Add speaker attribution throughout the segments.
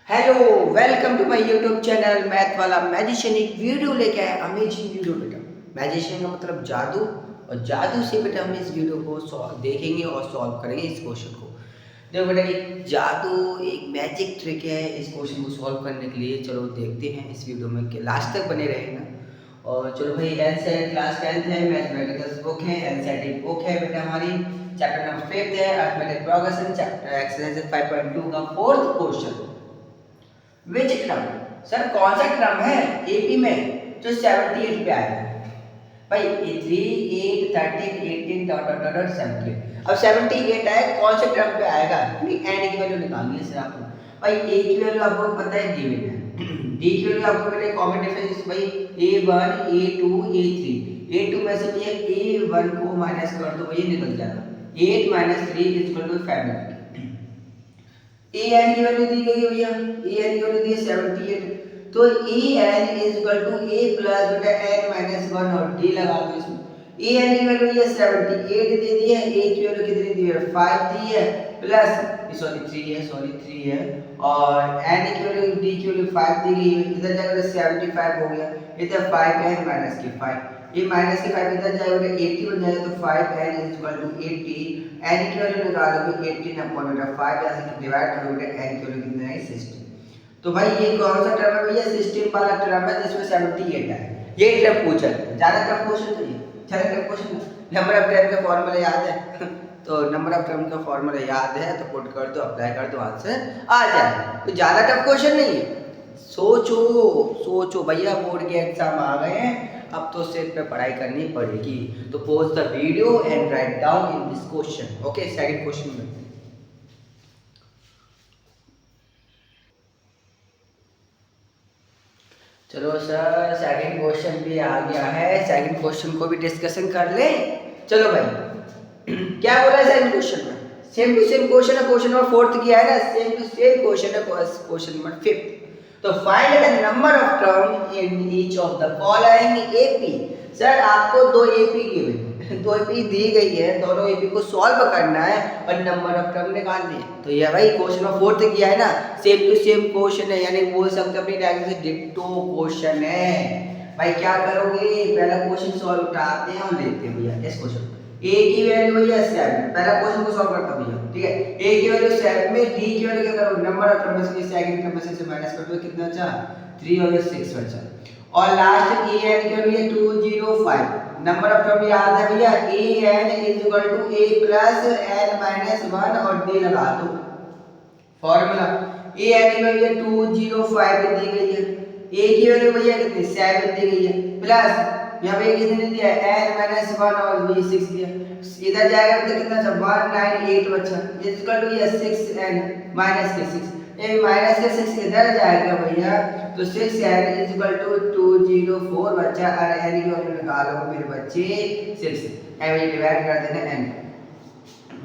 Speaker 1: Hello, welcome to my YouTube channel math वाला magician. एक video लेके आए, अमेजिंग वीडियो बेटा। मैजिशियन का मतलब जादू, और जादू से बेटा हम इस वीडियो को देखेंगे और सॉल्व करेंगे इस क्वेश्चन को। देखो बेटा, एक जादू, एक मैजिक ट्रिक है इस क्वेश्चन को सॉल्व करने के लिए। चलो देखते हैं इस वीडियो में कि लास्ट तक बने रहेगा। और चलो भाई, एनसीईआरटी क्लास 10th है, मैथमेटिक्स बुक है, एनसीईआरटी बुक है बेटा हमारी। चैप्टर नंबर 5 है, अरिथमेटिक प्रोग्रेशन, चैप्टर एक्सरसाइज 5.2 का 4th क्वेश्चन। विच क्रम, सर कौन सा क्रम है एपी में जो 78 पे आया है? भाई 3 8 13 18 डॉट डॉट डॉट 78। अब 78 आए, कौन से क्रम पे आएगा? एंड की वैल्यू निकालनी है सर आपको। भाई ए की वैल्यू आपको पता है गिवन है, डी की वैल्यू आपको पता है, कॉमन डिफरेंस भाई a1 a2 a3। a2 में से भैया a1 को माइनस कर दो, भैया निकल जाएगा 8 - 3 = 5। ए एन की वैल्यू दी गई है भैया, ए एन की वैल्यू दी है 78। तो A N is equal to A plus बेटा एन माइनस 1 और डी लगा दो इसमें। ए एन की वैल्यू ये 78 दे दी है, ए की वैल्यू कितनी दी है 5 दी है, प्लस सॉरी 3 है और एन की वैल्यू डी की वैल्यू 5 दी गई है। इधर जाकर 75 हो गया, इधर 5 एन माइनस के 5, ये माइनस के 5 इधर जाएगा 80 बन जाएगा। तो 5n is equal to 80, n की वैल्यू निकालोगे 18/5, यहाँ से डिवाइड करोगे n की वैल्यू कितनी आएगी 16। तो भाई ये कौन सा टर्म है भैया? 16 वाला टर्म है जिसमें 78 है। ये टर्म पूछा है, ज्यादा टर्म क्वेश्चन तो ये चलो term question. Number of term का फार्मूला याद है तो नंबर ऑफ टर्म का फार्मूला याद है तो पुट कर दो, अप्लाई कर दो, आंसर आ जाए। तो ज्यादा टफ क्वेश्चन नहीं है। सोचो सोचो भैया, बोर्ड के एग्जाम आ गए हैं, अब तो सेट पे पढ़ाई करनी पड़ेगी। तो pause the video and write down in this question. Okay, second question में चलो सर, सेकंड क्वेश्चन भी आ गया है, सेकंड क्वेश्चन को भी डिस्कशन कर ले। चलो भाई क्या बोला है सेकंड क्वेश्चन में? सेम टू सेम क्वेश्चन है, क्वेश्चन नंबर 4 किया है ना, सेम टू सेम क्वेश्चन है क्वेश्चन नंबर 5। तो find the number of term in each of the following AP. Sir आपको दो एपी गिवन दो एपी दी गई है, दोनों एपी को सॉल्व करना है और नंबर ऑफ टर्म निकालनी है। तो ये भाई क्वेश्चन नंबर 4 किया है ना, सेम टू सेम क्वेश्चन है, यानी बोल सकते अपनी लैंग्वेज से डिट्टो क्वेश्चन है। भाई क्या करोगे, पहला क्वेश्चन सॉल्व उठाते हैं और लेते हैं भैया इस क्वेश्चन। a की वैल्यू भैया 7, पहला क्वेश्चन को सॉल्व करता भैया, ठीक है। a की वैल्यू 7 में d की वैल्यू क्या करो, नंबर ऑफ टर्म्स की सेकंड टर्म से माइनस कर दो, कितना बचा 3 और 6 बचा। और लास्ट a n की वैल्यू है 205। नंबर ऑफ टर्म याद है भैया, a n is equal to a plus n minus 1 और d लगा दो फार्मूला। a n की वैल्यू 205 दी गई है, a की वैल्यू भैया कितनी 7 दी गई है, प्लस यहाँ पे कितने दिया है n माइनस 1 और ये 6 दिया। इधर जाएगा तो कितना बचा 198 बचा, इक्वल टू ये 6n माइनस के 6, ये माइनस के 6 इधर जाएगा भैया, तो 6n इज इक्वल टू 204 बचा, और n की वैल्यू निकालो मेरे बच्चे 6, ऐसे डिवाइड कर देना n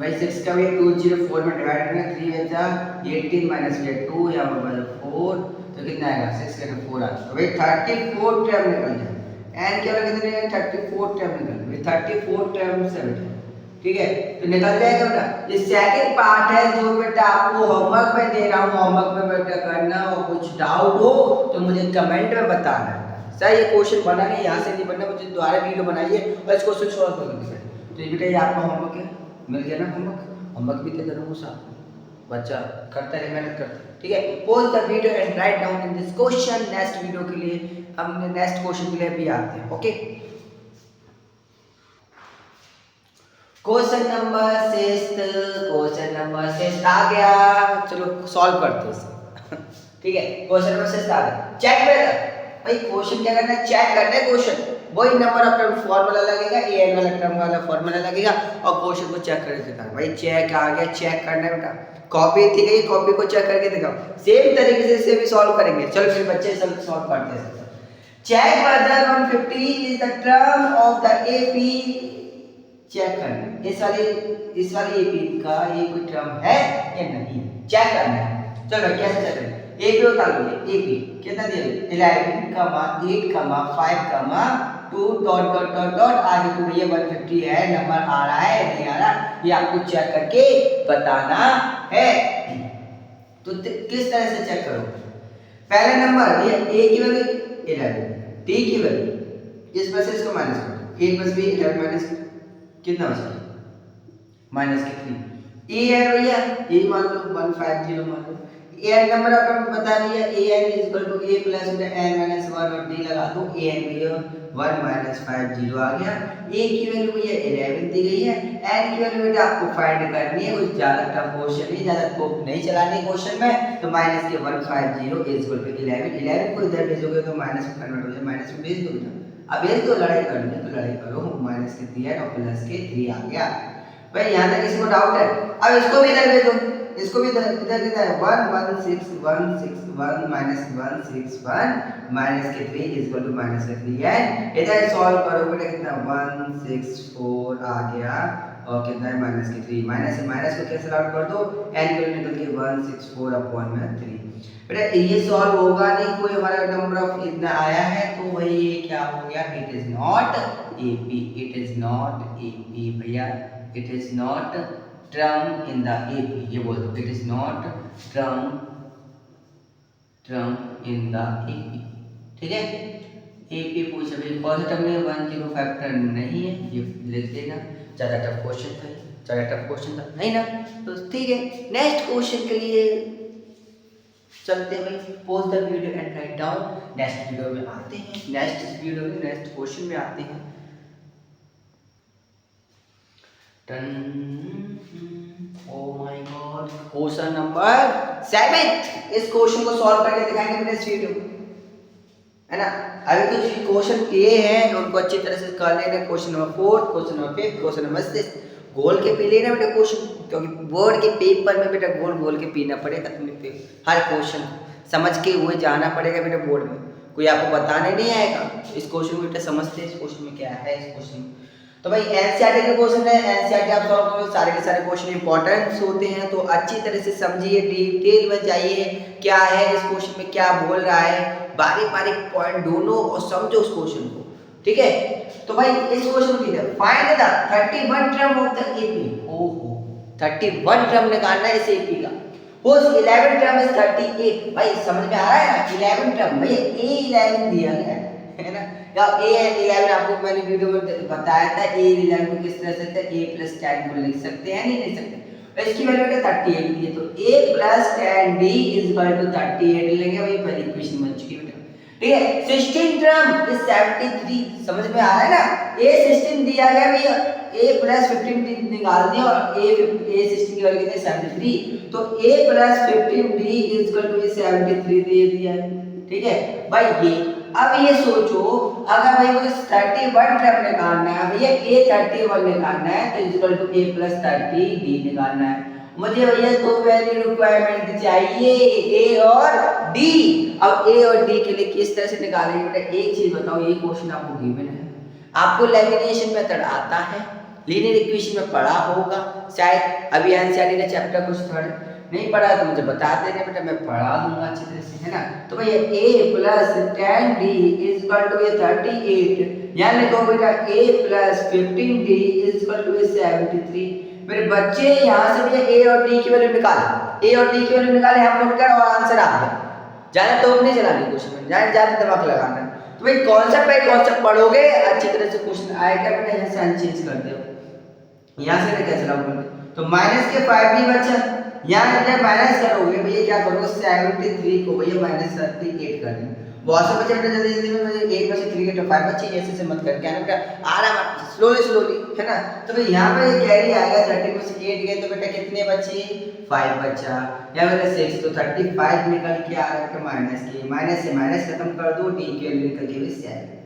Speaker 1: भाई 6 का भी 204 में डिवाइड करना, 3 बचा 18 माइनस 2 यहाँ पर 4, तो कितना आएगा 6 का 4 आ, तो भाई 34 टर्म निकल जाए। n के वैल्यू कितने है 34 टर्म निकल, 34 टर्म 7, ठीक है। तो निकल जाएगा बेटा। ये सेकंड पार्ट है जो बेटा आपको होमवर्क में दे रहा हूँ, होमवर्क में बेटा करना, और कुछ डाउट हो तो मुझे कमेंट में बताना। सर ये क्वेश्चन बना नहीं, यहाँ से नहीं बनना, मुझे दोबारा वीडियो बनाइए और इस क्वेश्चन सॉल्व कर दीजिए। तो ये बेटा ये आपका होमवर्क है, मिल गया ना होमवर्क, होमवर्क भी दे दे रहा हूँ साथ में, बच्चा करता है मेहनत करता है, ठीक है। Pause the video and write down in this question. Next video के लिए हम नेक्स्ट क्वेश्चन के लिए भी आते हैं। ओके, क्वेश्चन नंबर 6 आ गया, चलो सॉल्व करते हैं इसे ठीक है। क्वेश्चन नंबर 6 आ गया, चेक मेथड। भाई क्वेश्चन क्या करना है, चेक करना है क्वेश्चन, वही नंबर ऑफ टर्म फार्मूला लगेगा, ए एन वाला टर्म वाला फार्मूला लगेगा, और क्वेश्चन को चेक करके दिखाना। भाई चेक आ गया, चेक करना है बेटा, कॉपी थी गई, कॉपी को चेक करके दिखाओ, सेम तरीके से इसे भी सॉल्व करेंगे। चलो फिर बच्चे सब सॉल्व करते हैं। Check whether 150 is the term of the AP, check करना इस वाली AP का ये कोई टर्म है या नहीं, चेक करना है। चलो कैसे चेक करें, AP बता लो, AP कितना दिया 11, 8, 5, 2 डॉट डॉट डॉट डॉट आगे को भैया 150 है, नंबर आ रहा है नहीं आ रहा, ये आपको चेक करके बताना है। तो किस तरह से चेक करो? पहला नंबर ये a की वैल्यू 11, t की वैल्यू इस पर से इसको माइनस कर दो, a प्लस b 11 माइनस कितना बचा? माइनस के 3। ए है भैया, ए मान लो 150 मान लो। ए नंबर आपको बता दिया, A N is equal to A plus N minus 1 और डी लगा दो, ए एन भैया 1 माइनस 50 आ गया। ए की वैल्यू भैया 11 दी गई है, एन की वैल्यू बेटा आपको फाइंड करनी है, कुछ ज्यादा टफ क्वेश्चन नहीं, ज्यादा स्कोप नहीं चलानी क्वेश्चन में। तो माइनस के 150 इज इक्वल टू 11 को इधर भेजोगे तो माइनस में कन्वर्ट हो जाए, माइनस में भेज दो बेटा। अब भेज दो, लड़ाई करनी है तो लड़ाई करो, माइनस के 3 और प्लस के 3 आ गया भाई। यहाँ तक किसी को डाउट है? अब इसको भी इधर भेजो, इसको भी इधर कितना है 116 माइनस 161 माइनस के 3 इज इक्वल टू माइनस के 3 है। इधर सॉल्व करो बेटा, कितना 164 आ गया और कितना है माइनस के 3। माइनस से माइनस को कैंसिल आउट कर दो, एन की वैल्यू निकल के 164 अपॉन में 3। बेटा ये सॉल्व होगा नहीं, कोई हमारा नंबर ऑफ इतना आया है तो भाई ये क्या हो गया? It is not AP, it is not AP भैया, it is not term in the AP, ये बोल दो, it is not term in the AP, ठीक है। AP पूछा भाई कौन सा टर्म है? 105 फैक्टर नहीं है, ये लिख देना। ज़्यादा टफ क्वेश्चन था, ज़्यादा टफ क्वेश्चन था नहीं ना, तो ठीक है। नेक्स्ट क्वेश्चन के लिए चलते हैं भाई, pause the video and write down. Next video में आते हैं, नेक्स्ट वीडियो में नेक्स्ट क्वेश्चन में आते हैं। Oh my God, question number 7। इस क्वेश्चन को सॉल्व करके दिखाएंगे अपने इस वीडियो, है ना। अभी तो जो क्वेश्चन किए हैं उनको अच्छी तरह से कर लेना। Question number 4, question number 5, question number 6 गोल के पी लेना बेटा क्वेश्चन, क्योंकि बोर्ड के पेपर में बेटा गोल गोल के पीना पड़ेगा तुम्हें, हर क्वेश्चन समझ के हुए जाना पड़ेगा बेटा बोर्ड में, कोई आपको बताने नहीं आएगा। इस क्वेश्चन को बेटा समझते हैं, इस क्वेश्चन में क्या है इस क्वेश्चन में। तो भाई एनसीईआरटी के क्वेश्चन है, एनसीईआरटी आप सॉल्व करो, सारे के सारे क्वेश्चन इंपॉर्टेंट होते हैं, तो अच्छी तरह से समझिए, डिटेल में जाइए क्या है इस क्वेश्चन में, क्या बोल रहा है, बारीक बारीक पॉइंट ढूंढो और समझो उस क्वेश्चन को, ठीक है। तो भाई इस क्वेश्चन की find the 31 term of the AP. ओहो 31 टर्म निकालना है इस एपी का। उस 11 टर्म इज 38। भाई समझ में आ रहा है ना, 11 टर्म भैया A11 दिया गया है ना, या A11 आपको मैंने वीडियो में बताया था, A11 को किस तरह से A प्लस 10 को लिख सकते हैं, नहीं लिख सकते। इसकी वैल्यू क्या 38 दी है, तो A plus 10D is equal to 38 लेंगे भाई, पहली इक्वेशन बन चुकी है बेटा, ठीक है। 16 टर्म इज 73, समझ में आ रहा है ना। A16 दिया गया भैया, A प्लस 15D निकाल दिया और A16 की वैल्यू कितनी 73, तो A plus 15D is equal to 73 दे दिया है, ठीक है भाई। ये अब ये सोचो, अगर भाई मुझे 31 टर्म निकालना है भैया, A31 निकालना है तो equal to A plus 30D निकालना है। मुझे भैया दो वैल्यू रिक्वायरमेंट चाहिए, A और D। अब A और D के लिए किस तरह से निकालेंगे बेटा, एक चीज बताओ, ये क्वेश्चन आपको गिवन है, आपको लैमिनेशन मेथड आता है, लीनियर इक्वेशन में पढ़ा होगा शायद, अभी एनसीईआरटी का चैप्टर कुछ थोड़ा नहीं पढ़ा तो मुझे बता देना बेटा, मैं पढ़ा दूंगा अच्छी तरह से, है ना। तो भैया A plus 10D is equal to 38, यहाँ लिखो बेटा A plus 15D is equal to 73। मेरे बच्चे यहाँ से भैया A और D की वैल्यू निकाल, A और D की वैल्यू निकाले, हम लोग कर और आंसर आ गया। ज़्यादा तो नहीं चलानी क्वेश्चन में, ज़्यादा दिमाग लगाना। तो भाई कॉन्सेप्ट बाय कॉन्सेप्ट पढ़ोगे, अच्छी तरह से क्वेश्चन आएगा बेटा। यहाँ से चेंज कर दो, यहाँ से कैसे लाओगे, तो माइनस के 5D बचा, यहाँ जब माइनस करोगे भैया क्या करोगे, 73 को भैया माइनस 38 कर देंगे। बहुत से बच्चे बेटा जल्दी जल्दी में 1 में से 3 के 5 बच्चे ऐसे से मत करके आना बेटा, आराम स्लोली, है ना। तो भाई यहाँ पे कैरी आएगा, 30 में से 8 गए तो बेटा कितने बचे, 5 बचा, या बेटा 6, तो 35 निकल के आ रहा है माइनस के, माइनस से माइनस खत्म कर दो, D की वैल्यू निकल के 7।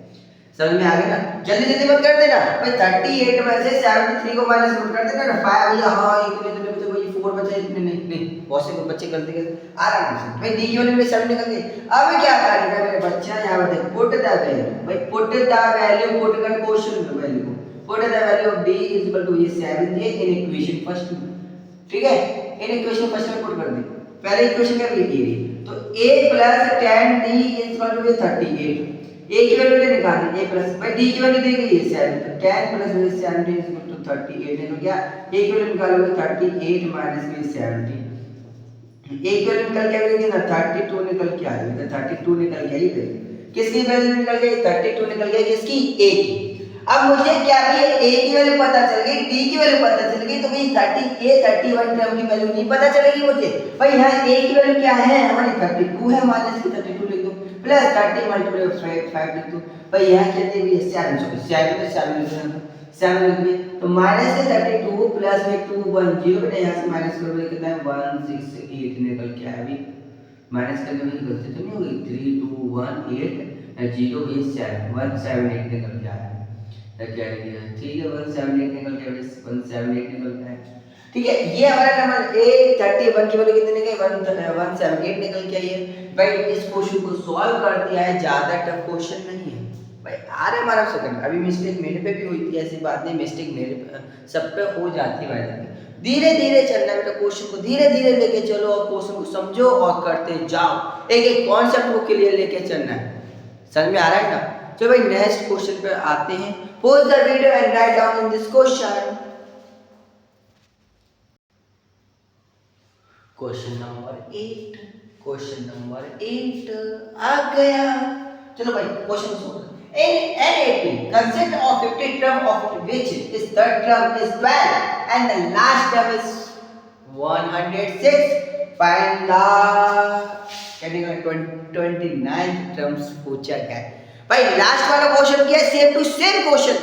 Speaker 1: समझ में आ गया ना, जल्दी जल्दी मत कर देना भाई। 38 में से 73 को माइनस मत कर देना ना, 5 भैया हाँ इतने बचे भाई, 4 बचा, इतने नहीं, बहुत से बच्चे गलती करते आराम से भाई। D की वैल्यू में 7 निकल गई। अब क्या करेगा मेरे बच्चा, यहाँ पर देख, पुट द वैल्यू भाई, पुट द वैल्यू, पुट कर क्वेश्चन में वैल्यू को, put the value of D is equal to ये 7 ये इन इक्वेशन फर्स्ट में, ठीक है। इन इक्वेशन फर्स्ट में पुट कर दे, पहले इक्वेशन क्या लिखी है, तो A plus 10D is equal to 38। A की वैल्यू निकालनी, A प्लस भाई D की वैल्यू दी गई है 7, तो 10 प्लस 70 इज इक्वल टू 38 है, तो क्या A की वैल्यू निकालोगे 38 माइनस 70, ए की वैल्यू निकल के आएगी ना 32 निकल के आएगी, 32 निकल के आई। किसकी वैल्यू निकल गई? 32 निकल गई किसकी? ए की। अब मुझे क्या भी ए की वैल्यू पता चल गई, डी की वैल्यू पता चल गई, तो भाई 31 टर्म की वैल्यू नहीं पता चलेगी मुझे। भाई यहाँ ए की वैल्यू क्या है हमारी? 32 है, माइनस की 32 लिख दो, प्लस 30 मल्टीप्लाई 5 लिख दो। भाई यहाँ कहते हैं 7 लिख दिए, तो माइनस से 32 प्लस में 210, बेटा यहाँ से माइनस करोगे कितना है? 168 निकल के आया। अभी माइनस करने में गलती तो नहीं होगी? 3218 0 is 7 178 निकल के आया। क्या है? ठीक है 178 निकल के 178 निकल के आया। ठीक है, ये हमारा नंबर ए 31 की वैल्यू कितने निकले? 178 निकल के आई है। भाई इस क्वेश्चन को सॉल्व कर दिया है, ज्यादा टफ क्वेश्चन नहीं है भाई, आ रहा हमारा सेकंड। अभी मिस्टेक मेरे पे भी हुई थी, ऐसी बात नहीं, मिस्टेक मेरे सब पे हो जाती है भाई। धीरे धीरे चलना बेटा, क्वेश्चन को धीरे धीरे लेके चलो और क्वेश्चन को समझो और करते जाओ, एक एक कॉन्सेप्ट को क्लियर लेके चलना है। समझ में आ रहा है ना? चलो भाई नेक्स्ट क्वेश्चन पे आते हैं। Pause the video and write down in this question. Question number 8, question number 8 आ गया। चलो भाई क्वेश्चन सुनो। In NAP consists of 50 term of which is third term is 12 and the last term is 106. Find the 29th terms पूछा गया है। भाई last वाला question क्या है? Same to same question,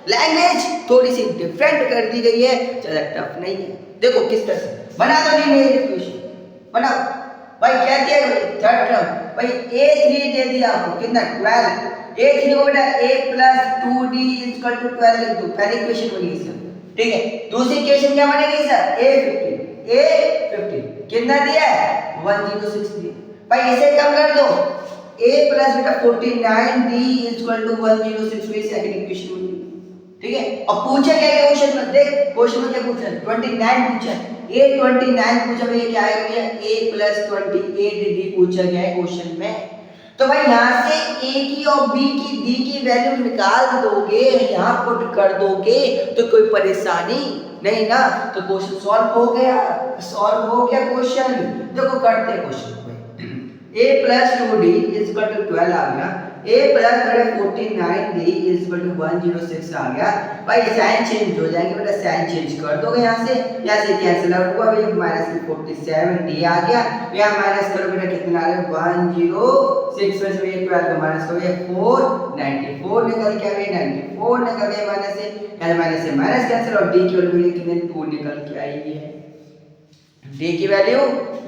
Speaker 1: language थोड़ी सी डिफरेंट कर दी गई है, ज्यादा टफ नहीं है। देखो किस तरह से बना दो, नहीं इक्वेशन बनाओ। भाई क्या दिया है? Third term. भाई a3 दे दिया आपको कितना? 12। a3 को बेटा a plus 2d equal to 12 लिख दो, पहली इक्वेशन बनेगी सर। ठीक है, दूसरी इक्वेशन क्या बनेगी सर? a50 कितना दिया है? 106 दिया। भाई इसे कम कर दो, a plus बेटा 49d equal to 106 में सेकंड इक्वेशन बनेगी। ठीक है, अब पूछा क्या है क्वेश्चन में? देख क्वेश्चन में क्या पूछा है? 29 पूछा है। a29 पूछा भैया, क्या आएगा भैया? a plus 28d पूछा गया है क्वेश्चन में। तो भाई यहाँ से a की और b की d की वैल्यू निकाल दोगे, यहाँ पुट कर दोगे तो कोई परेशानी नहीं ना, तो क्वेश्चन सॉल्व हो गया। सॉल्व हो गया क्वेश्चन। देखो करते हैं question. a plus 2d is equal to 12 आ गया, a plus 49d is equal to 106 आ गया। भाई साइन चेंज हो जाएंगे बेटा, साइन चेंज कर दोगे यहाँ से कैंसिल आउट हुआ भैया, माइनस की 47d आ गया। यहाँ माइनस करो बेटा कितना आ गया? 106 में से 12 का माइनस करोगे 494 निकल के आ गया, 94 निकल गया माइनस से, यानी माइनस से माइनस कैंसिल, और d की वैल्यू कितने? 2 निकल के आई है। d की वैल्यू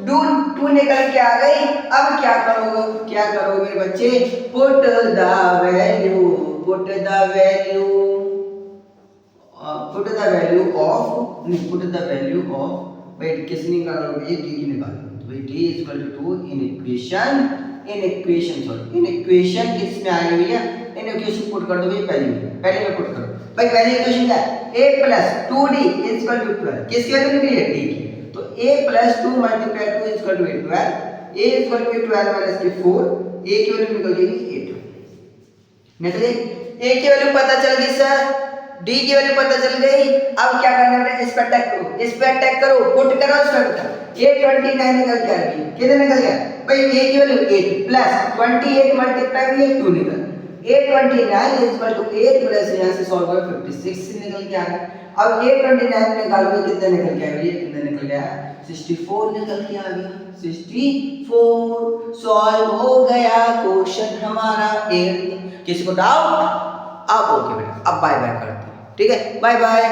Speaker 1: 2 निकल के आ गई। अब क्या करोगे मेरे बच्चे? Put the value of wait किस निकालोगे? d की निकालोगे, तो भाई d equal to in equation किस में आएगा भैया? इन इक्वेशन पुट कर दो भैया, पहले में पुट करो। भाई पहली इक्वेशन क्या है? a plus 2d equal to 12, किसकी वैल्यू निकली है? d की। तो a plus 2 multiply 2 is equal to 12, a is equal to 12 minus के 4, a की वैल्यू निकल गई 8। निकल गई, a की वैल्यू पता चल गई सर, d की वैल्यू पता चल गई। अब क्या करना है? इस पर अटैक करो, पुट करो इस पर। a 29 निकल के आ गई, कितने निकल गया? भाई a की वैल्यू 8 प्लस 28 मल्टीप्लाई भी 2 निकल, a 29 is equal to 8 plus यहाँ से सॉल्व करो 56 निकल के आ गया। अब a 29 निकालोगे कितना निकल के आएगा? कितना निकल गया? 64 निकल के आ गया, 64। सॉल्व हो गया क्वेश्चन हमारा 8। किसी को डाउट? अब ओके बेटा, अब बाय बाय करते हैं। ठीक है, बाय बाय।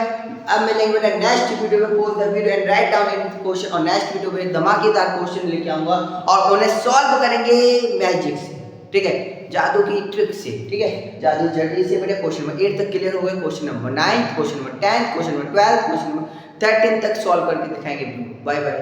Speaker 1: अब मिलेंगे बेटा नेक्स्ट वीडियो में। Pause the video and write down in question, और नेक्स्ट वीडियो में धमाकेदार क्वेश्चन लेके आऊंगा और उन्हें सॉल्व करेंगे मैजिक से। ठीक है, जादू की ट्रिक से। ठीक है, जादू जल्दी से बेटा क्वेश्चन नंबर 8 तक क्लियर हो गए, question number 9, question number 10, question number 12, question number 13 तक सॉल्व करके दिखाएंगे। Bye bye.